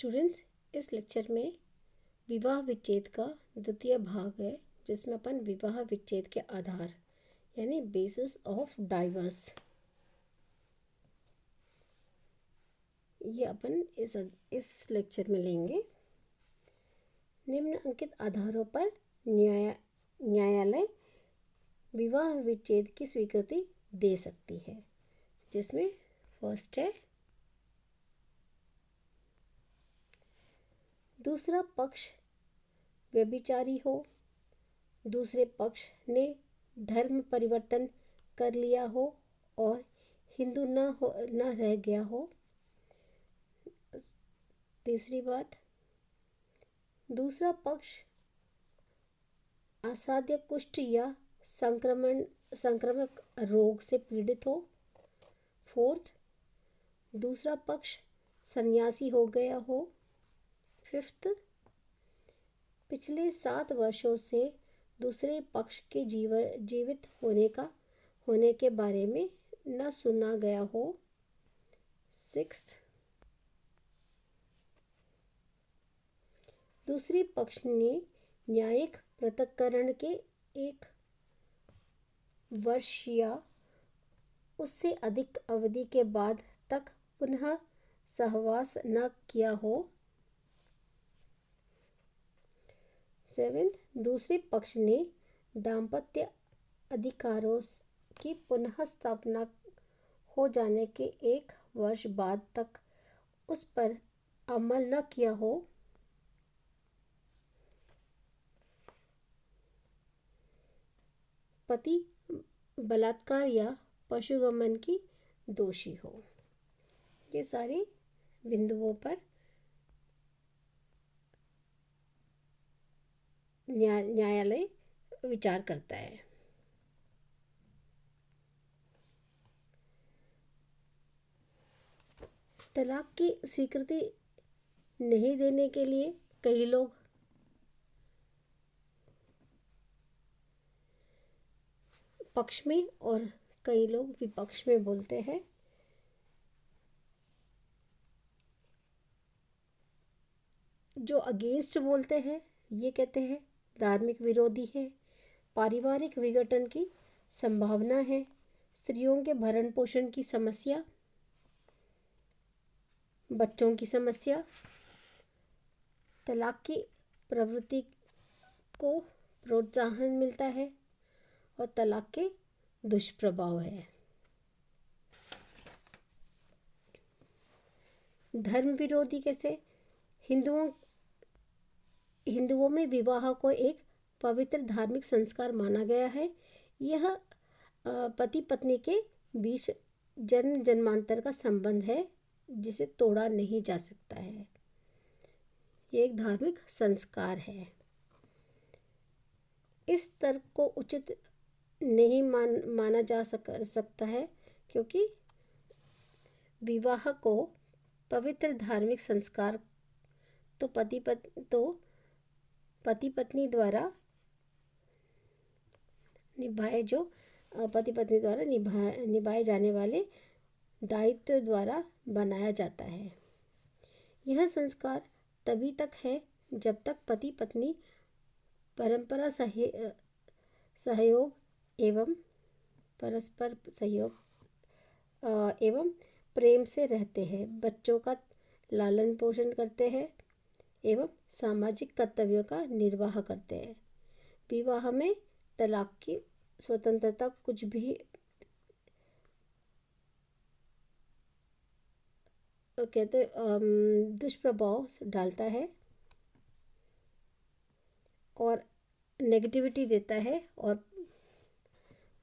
Students, इस lecture में विवाह विच्छेद का द्वितीय भाग है, जिसमें अपन विवाह विच्छेद के आधार यानी बेसिस ऑफ डाइवर्स ये अपन इस लेक्चर में लेंगे। निम्नलिखित आधारों पर न्यायालय विवाह विच्छेद की स्वीकृति दे सकती है, जिसमें फर्स्ट है, दूसरा पक्ष व्यभिचारी हो, दूसरे पक्ष ने धर्म परिवर्तन कर लिया हो और हिंदू न रह गया हो। तीसरी बात, दूसरा पक्ष असाध्य कुष्ठ या संक्रामक रोग से पीड़ित हो। फोर्थ, दूसरा पक्ष सन्यासी हो गया हो। फिफ्थ, पिछले 7 वर्षों से दूसरे पक्ष के जीवित होने के बारे में न सुना गया हो। सिक्स्थ, दूसरे पक्ष ने न्यायिक पृथक्करण के 1 वर्ष या उससे अधिक अवधि के बाद तक पुनः सहवास न किया हो। 7, दूसरे पक्ष ने दाम्पत्य अधिकारों की पुनः स्थापना हो जाने के 1 वर्ष बाद तक उस पर अमल न किया हो। 8, पति बलात्कार या पशुगमन की दोषी हो। ये सारे बिंदुओं पर न्यायालय विचार करता है। तलाक की स्वीकृति नहीं देने के लिए कई लोग पक्ष में और कई लोग विपक्ष में बोलते हैं। जो अगेंस्ट बोलते हैं ये कहते हैं धार्मिक विरोधी है, पारिवारिक विघटन की संभावना है, स्त्रियों के भरण पोषण की समस्या, बच्चों की समस्या, तलाक की प्रवृत्ति को प्रोत्साहन मिलता है और तलाक के दुष्प्रभाव है। धर्म विरोधी कैसे? हिंदुओं में विवाह को एक पवित्र धार्मिक संस्कार माना गया है। यह पति पत्नी के बीच जन्म जन्मांतर का संबंध है जिसे तोड़ा नहीं जा सकता है। ये एक धार्मिक संस्कार है। इस तर्क को उचित नहीं माना जा सकता है, क्योंकि विवाह को पवित्र धार्मिक संस्कार तो पति पत्नी द्वारा निभाए जाने वाले दायित्व द्वारा बनाया जाता है। यह संस्कार तभी तक है जब तक पति पत्नी परस्पर सहयोग एवं प्रेम से रहते हैं, बच्चों का लालन पोषण करते हैं एवं सामाजिक कर्तव्यों का निर्वाह करते हैं। विवाह में तलाक की स्वतंत्रता कुछ भी दुष्प्रभाव डालता है और नेगेटिविटी देता है और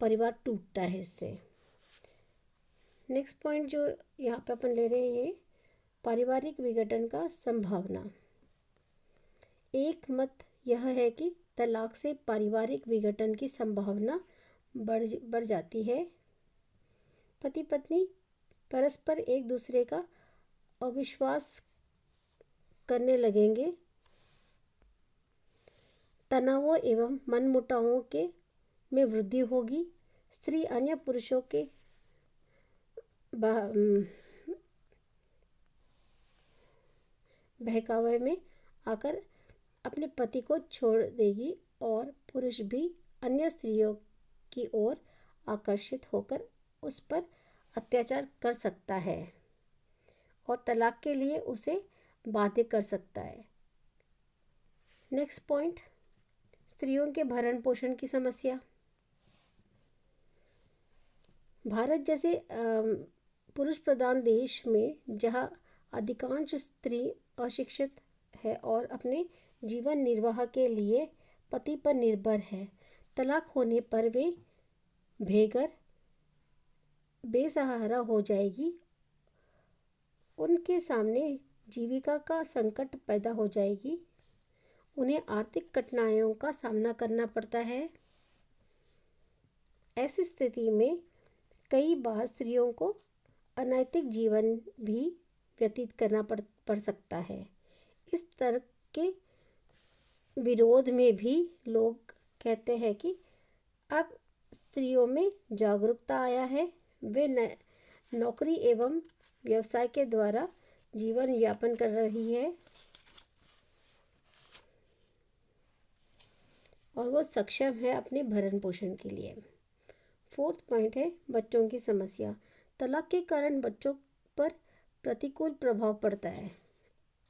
परिवार टूटता है इससे। नेक्स्ट पॉइंट जो यहाँ पे अपन ले रहे हैं, ये पारिवारिक विघटन का संभावना। एक मत यह है कि तलाक से पारिवारिक विघटन की संभावना बढ़ जाती है। पति पत्नी परस्पर एक दूसरे का अविश्वास करने लगेंगे, तनावों एवं मनमुटावों में वृद्धि होगी। स्त्री अन्य पुरुषों के बहकावे में आकर अपने पति को छोड़ देगी और पुरुष भी अन्य स्त्रियों की ओर आकर्षित होकर उस पर अत्याचार कर सकता है और तलाक के लिए उसे बाध्य कर सकता है। नेक्स्ट पॉइंट, स्त्रियों के भरण पोषण की समस्या। भारत जैसे पुरुष प्रधान देश में जहाँ अधिकांश स्त्री अशिक्षित है और अपने जीवन निर्वाह के लिए पति पर निर्भर है, तलाक होने पर वे बेघर बेसहारा हो जाएगी। उनके सामने जीविका का संकट पैदा हो जाएगी। उन्हें आर्थिक कठिनाइयों का सामना करना पड़ता है। ऐसी स्थिति में कई बार स्त्रियों को अनैतिक जीवन भी व्यतीत करना पड़ सकता है। इस तरह के विरोध में भी लोग कहते हैं कि अब स्त्रियों में जागरूकता आया है, वे नौकरी एवं व्यवसाय के द्वारा जीवन यापन कर रही है और वो सक्षम है अपने भरण पोषण के लिए। फोर्थ पॉइंट है बच्चों की समस्या। तलाक के कारण बच्चों पर प्रतिकूल प्रभाव पड़ता है।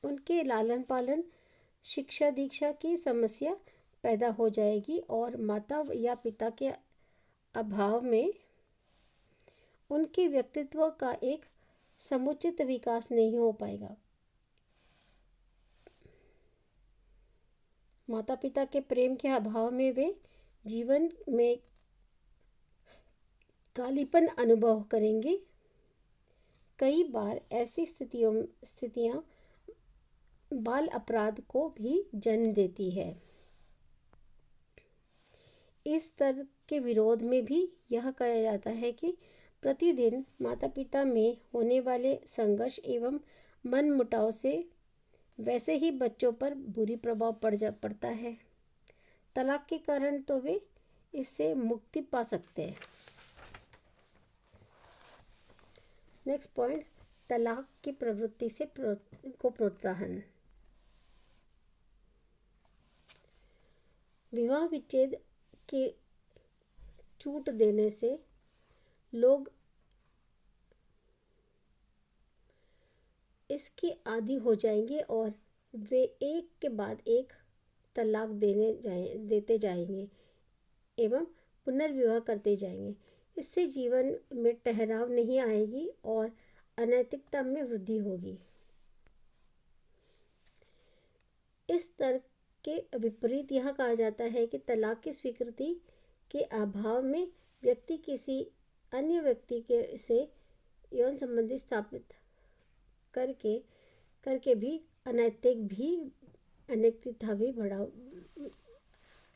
उनके लालन पालन, शिक्षा दीक्षा की समस्या पैदा हो जाएगी और माता या पिता के अभाव में उनके व्यक्तित्व का एक समुचित विकास नहीं हो पाएगा। माता पिता के प्रेम के अभाव में वे जीवन में कालीपन अनुभव करेंगे। कई बार ऐसी स्थितियां बाल अपराध को भी जन्म देती है। इस तरह के विरोध में भी यह कहा जाता है कि प्रतिदिन माता पिता में होने वाले संघर्ष एवं मनमुटाव से वैसे ही बच्चों पर बुरी प्रभाव पड़ता है। तलाक के कारण तो वे इससे मुक्ति पा सकते हैं। नेक्स्ट पॉइंट, तलाक की प्रवृत्ति से को प्रोत्साहन। विवाह विच्छेद की छूट देने से लोग इसके आदी हो जाएंगे और वे एक के बाद एक तलाक देते जाएंगे एवं पुनर्विवाह करते जाएंगे। इससे जीवन में ठहराव नहीं आएगी और अनैतिकता में वृद्धि होगी। इस तरह के विपरीत यह कहा जाता है कि तलाक की स्वीकृति के अभाव में व्यक्ति किसी अन्य व्यक्ति के से यौन संबंधी स्थापित करके भी अनैतिकता भी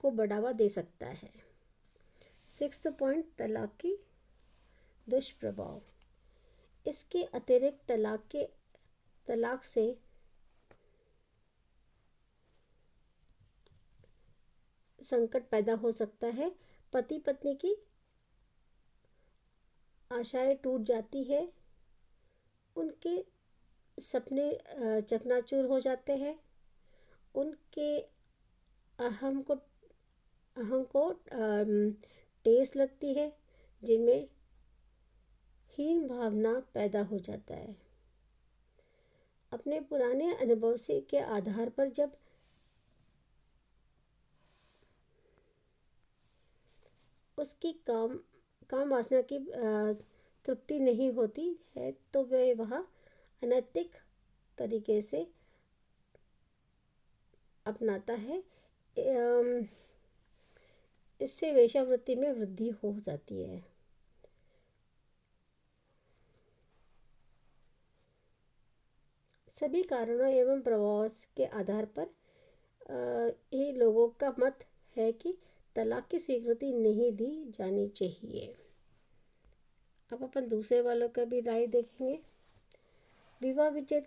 बढ़ावा दे सकता है। सिक्स्थ पॉइंट, तलाक की दुष्प्रभाव। इसके अतिरिक्त तलाक से संकट पैदा हो सकता है। पति पत्नी की आशाएं टूट जाती है, उनके सपने चकनाचूर हो जाते हैं, उनके अहम को ठेस लगती है, जिनमें हीन भावना पैदा हो जाता है। अपने पुराने अनुभव से के आधार पर जब उसकी काम वासना की तृप्ति नहीं होती है तो वह अनैतिक तरीके से अपनाता है। इससे वेश्यावृत्ति में वृद्धि हो जाती है। सभी कारणों एवं प्रभावों के आधार पर ये लोगों का मत है कि तलाक की स्वीकृति नहीं दी जानी चाहिए। अब अपन दूसरे वालों का भी राय देखेंगे। विवाह विच्छेद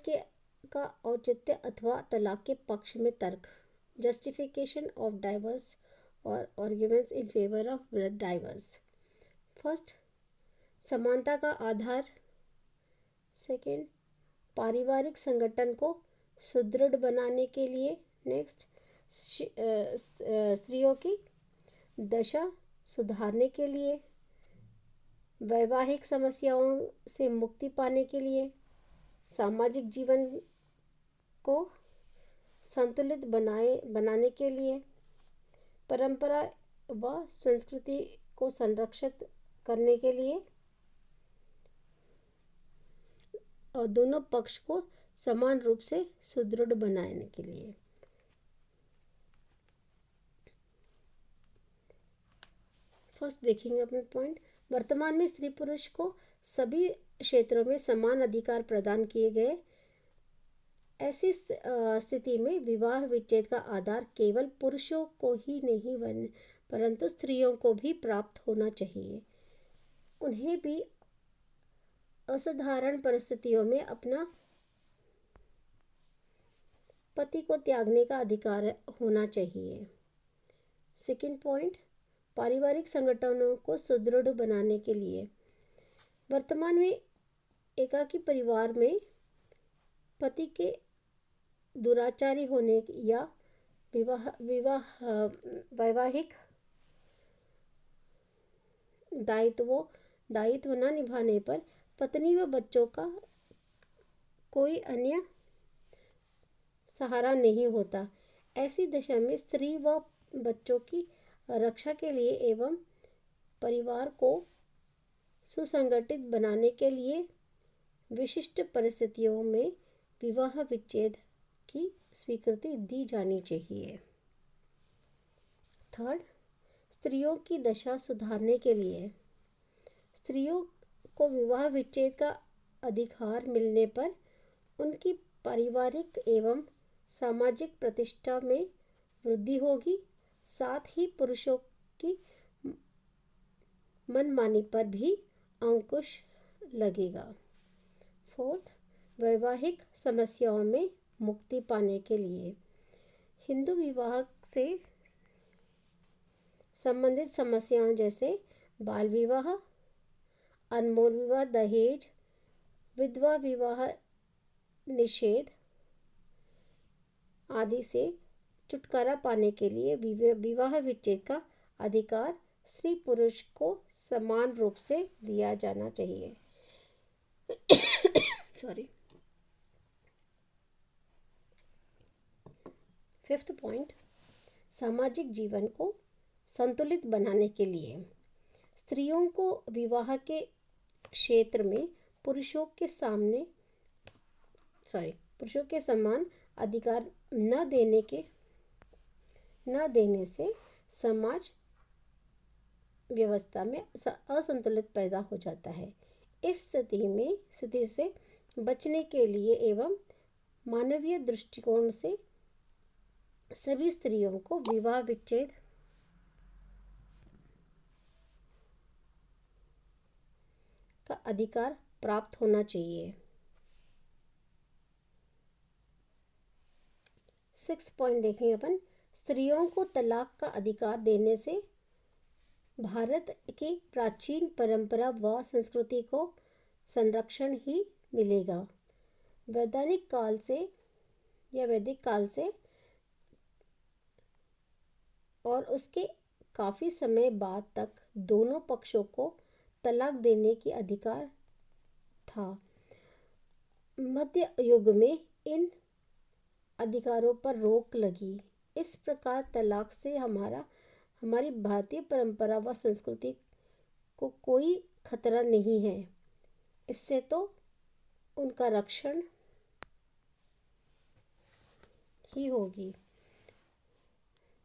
का औचित्य अथवा तलाक के पक्ष में तर्क, जस्टिफिकेशन ऑफ डाइवर्स और arguments in favour of diverse. First, समानता का आधार। सेकंड, पारिवारिक संगठन को सुदृढ़ बनाने के लिए। नेक्स्ट, स्त्रियों की दशा सुधारने के लिए, वैवाहिक समस्याओं से मुक्ति पाने के लिए, सामाजिक जीवन को संतुलित बनाने के लिए, परंपरा व संस्कृति को संरक्षित करने के लिए और दोनों पक्ष को समान रूप से सुदृढ़ बनाने के लिए। फर्स्ट देखेंगे अपने पॉइंट। वर्तमान में स्त्री पुरुष को सभी क्षेत्रों में समान अधिकार प्रदान किए गए। ऐसी स्थिति में विवाह विच्छेद का आधार केवल पुरुषों को ही नहीं परंतु स्त्रियों को भी प्राप्त होना चाहिए। उन्हें भी असाधारण परिस्थितियों में अपना पति को त्यागने का अधिकार होना चाहिए। सेकंड पॉइंट, पारिवारिक संगठनों को सुदृढ़ बनाने के लिए। वर्तमान में एकाकी परिवार में पति के दुराचारी होने या वैवाहिक दायित्व न निभाने पर पत्नी व बच्चों का कोई अन्य सहारा नहीं होता। ऐसी दशा में स्त्री व बच्चों की रक्षा के लिए एवं परिवार को सुसंगठित बनाने के लिए विशिष्ट परिस्थितियों में विवाह विच्छेद की स्वीकृति दी जानी चाहिए। थर्ड, स्त्रियों की दशा सुधारने के लिए। स्त्रियों को विवाह विच्छेद का अधिकार मिलने पर उनकी पारिवारिक एवं सामाजिक प्रतिष्ठा में वृद्धि होगी। साथ ही पुरुषों की मनमानी पर भी अंकुश लगेगा। फोर्थ, वैवाहिक समस्याओं में मुक्ति पाने के लिए। हिंदू विवाह से संबंधित समस्याओं जैसे बाल विवाह, अनमोल विवाह, दहेज, विधवा विवाह निषेध आदि से छुटकारा पाने के लिए विवाह विच्छेद का अधिकार स्त्री पुरुष को समान रूप से दिया जाना चाहिए। सॉरी। फिफ्थ पॉइंट, सामाजिक जीवन को संतुलित बनाने के लिए। स्त्रियों को विवाह के क्षेत्र में पुरुषों के समान अधिकार न देने से समाज व्यवस्था में असंतुलित पैदा हो जाता है। इस स्थिति से बचने के लिए एवं मानवीय दृष्टिकोण से सभी स्त्रियों को विवाह विच्छेद का अधिकार प्राप्त होना चाहिए। 6 पॉइंट देखेंगे अपन। स्त्रियों को तलाक का अधिकार देने से भारत की प्राचीन परंपरा व संस्कृति को संरक्षण ही मिलेगा। वैदिक काल से और उसके काफ़ी समय बाद तक दोनों पक्षों को तलाक देने की अधिकार था। मध्य युग में इन अधिकारों पर रोक लगी। इस प्रकार तलाक से हमारी भारतीय परंपरा व संस्कृति को कोई खतरा नहीं है। इससे तो उनका रक्षण ही होगी।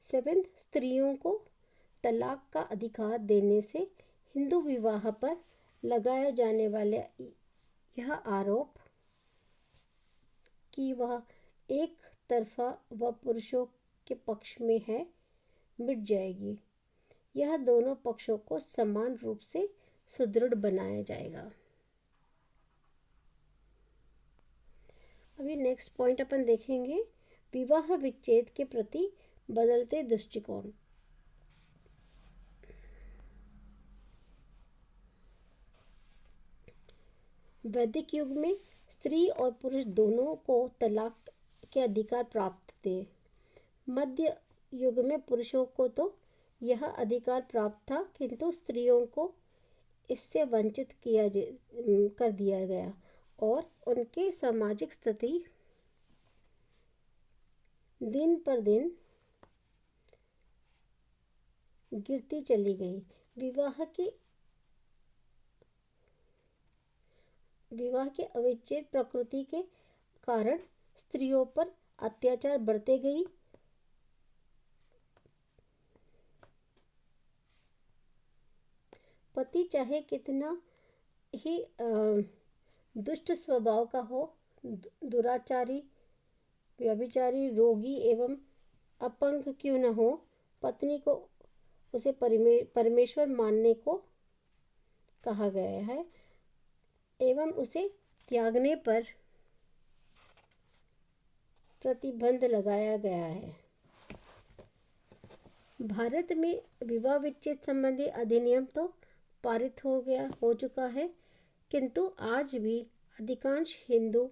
7, स्त्रियों को तलाक का अधिकार देने से हिंदू विवाह पर लगाया जाने वाले यह आरोप कि वह एक तरफा व पुरुषों के पक्ष में है मिट जाएगी। यह दोनों पक्षों को समान रूप से सुदृढ़ बनाया जाएगा। अभी नेक्स्ट पॉइंट अपन देखेंगे, विवाह विच्छेद के प्रति बदलते दृष्टिकोण। वैदिक युग में स्त्री और पुरुष दोनों को तलाक के अधिकार प्राप्त थे। मध्य युग में पुरुषों को तो यह अधिकार प्राप्त था, किंतु स्त्रियों को इससे वंचित कर दिया गया और उनकी सामाजिक स्थिति दिन पर दिन गिरती चली गई। विवाह की अविच्छेद प्रकृति के कारण स्त्रियों पर अत्याचार बढ़ते गई। पति चाहे कितना ही दुष्ट स्वभाव का हो, दुराचारी, व्यभिचारी, रोगी एवं अपंग क्यों न हो, पत्नी को उसे परमेश्वर मानने को कहा गया है एवं उसे त्यागने पर प्रतिबंध लगाया गया है। भारत में विवाह विच्छेद संबंधी अधिनियम तो पारित हो चुका है, किंतु आज भी अधिकांश हिंदू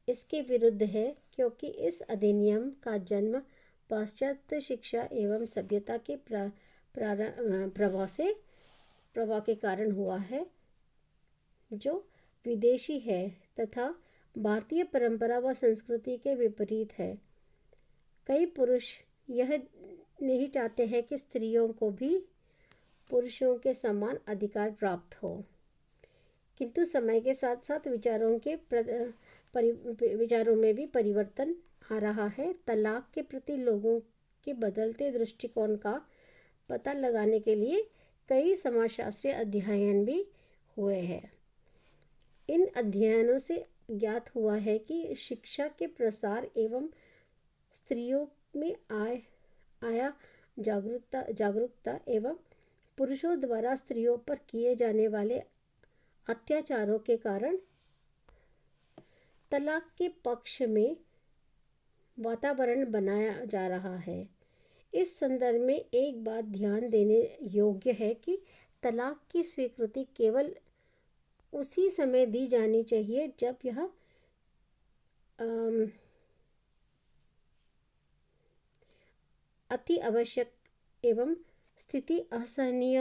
इसके विरुद्ध है, क्योंकि इस अधिनियम का जन्म पाश्चात्य शिक्षा एवं सभ्यता के प्रभाव के कारण हुआ है, जो विदेशी है तथा भारतीय परंपरा व संस्कृति के विपरीत है। कई पुरुष यह नहीं चाहते हैं कि स्त्रियों को भी पुरुषों के समान अधिकार प्राप्त हो, किंतु समय के साथ साथ विचारों में भी परिवर्तन आ रहा है। तलाक के प्रति लोगों के बदलते दृष्टिकोण का पता लगाने के लिए कई समाजशास्त्रीय अध्ययन भी हुए हैं। इन अध्ययनों से ज्ञात हुआ है कि शिक्षा के प्रसार एवं स्त्रियों में आया जागरूकता एवं पुरुषों द्वारा स्त्रियों पर किए जाने वाले अत्याचारों के कारण तलाक के पक्ष में वातावरण बनाया जा रहा है। इस संदर्भ में एक बात ध्यान देने योग्य है कि तलाक की स्वीकृति केवल उसी समय दी जानी चाहिए जब यह अति आवश्यक एवं स्थिति असहनीय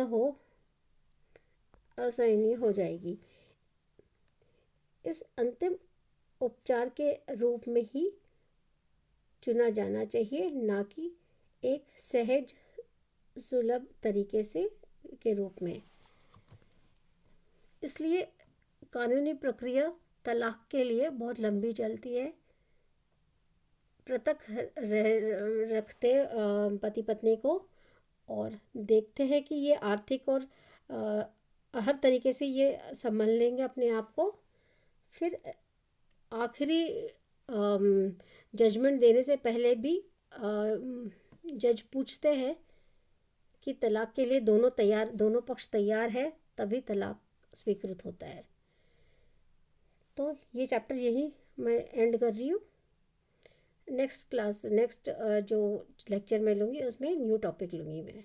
हो जाएगी। इस अंतिम उपचार के रूप में ही चुना जाना चाहिए, ना कि एक सहज सुलभ तरीके से के रूप में। इसलिए कानूनी प्रक्रिया तलाक के लिए बहुत लंबी चलती है। पृथक रखते पति पत्नी को और देखते हैं कि ये आर्थिक और हर तरीके से ये संभाल लेंगे अपने आप को। फिर आखिरी जजमेंट देने से पहले भी जज पूछते हैं कि तलाक के लिए दोनों पक्ष तैयार है, तभी तलाक स्वीकृत होता है। तो ये चैप्टर यही मैं एंड कर रही हूँ। नेक्स्ट जो लेक्चर मैं लूँगी उसमें न्यू टॉपिक लूँगी मैं।